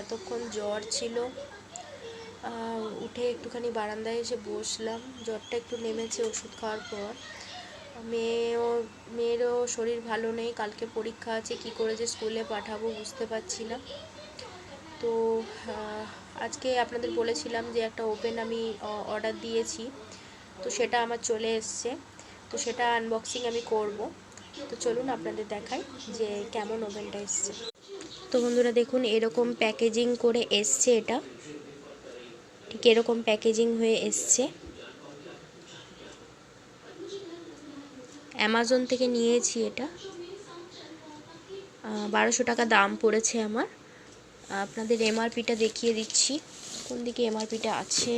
এতক্ষণ জ্বর ছিল। উঠে একটুখানি বারান্দায় এসে বসলাম, জ্বরটা একটু নেমেছে ওষুধ খাওয়ার পর। মেয়েরও শরীর ভালো নেই, কালকে পরীক্ষা আছে, কি করে যে স্কুলে পাঠাবো বুঝতে পারছি না। তো আজকে আপনাদের বলেছিলাম যে একটা ওভেন আমি অর্ডার দিয়েছি, তো সেটা আমার চলে এসছে, তো সেটা আনবক্সিং আমি করব। তো চলুন আপনাদের দেখাই যে কেমন ওভেনটা এসছে। তো বন্ধুরা দেখুন, এরকম প্যাকেজিং করে এসছে, এটা ঠিক এরকম প্যাকেজিং হয়ে এসছে। অ্যামাজন থেকে নিয়েছি এটা, 1200 টাকা দাম পড়েছে আমার। আপনাদের এমআরপিটা দেখিয়ে দিচ্ছি, কোন দিকে এমআরপিটা আছে।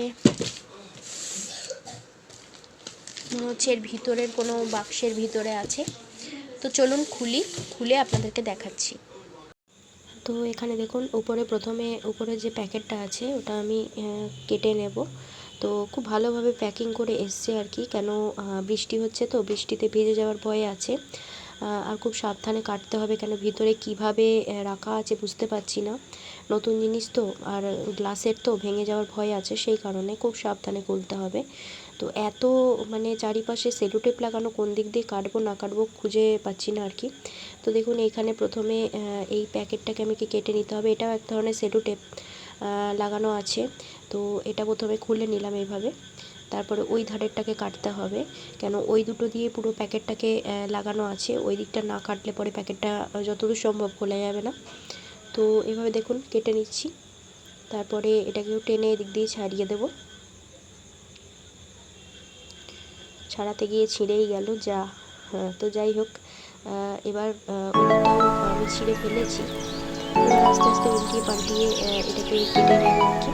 মনে হচ্ছে এর ভিতরের কোনো বাক্সের ভিতরে আছে। তো চলুন খুলে আপনাদেরকে দেখাচ্ছি। তো এখানে দেখুন, প্রথমে উপরে যে প্যাকেটটা আছে ওটা আমি কেটে নেব। তো খুব ভালোভাবে প্যাকিং করে এসছে আর কি, কেন বৃষ্টি হচ্ছে, তো বৃষ্টিতে ভিজে যাওয়ার ভয় আছে। আর খুব সাবধানে কাটতে হবে, কেন ভিতরে কিভাবে রাখা আছে বুঝতে পারছি না, নতুন জিনিস তো, আর গ্লাসের তো ভেঙে যাওয়ার ভয় আছে, সেই কারণে খুব সাবধানে খুলতে হবে। তো এত মানে চারিপাশে সেলো টেপ লাগানো, কোন দিক দিয়ে কাটবো না কাটবো খুঁজে পাচ্ছি না আর কি। তো দেখুন, এইখানে প্রথমে এই প্যাকেটটাকে আমাকে কেটে নিতে হবে, এটাও এক ধরনের সেলো টেপ লাগানো আছে। তো এটা প্রথমে খুলে নিলাম এইভাবে, তারপরে ওই ধারেরটাকে কাটতে হবে, কেন ওই দুটো দিয়ে পুরো প্যাকেটটাকে লাগানো আছে, ওই দিকটা না কাটলে পরে প্যাকেটটা যতদূর সম্ভব খোলা যাবে না। তো এভাবে দেখুন কেটে নিচ্ছি, তারপরে এটাকেও টেনে এদিক দিয়ে ছাড়িয়ে দেব। ছাড়াতে গিয়ে ছিঁড়েই গেল যা। তো যাই হোক, এবার ওই দিকটাও আমি ছিঁড়ে ফেলেছি। এবার আস্তে আস্তে উল্টিয়ে পাল্টিয়ে এটাকে কেটে নেব আর কি।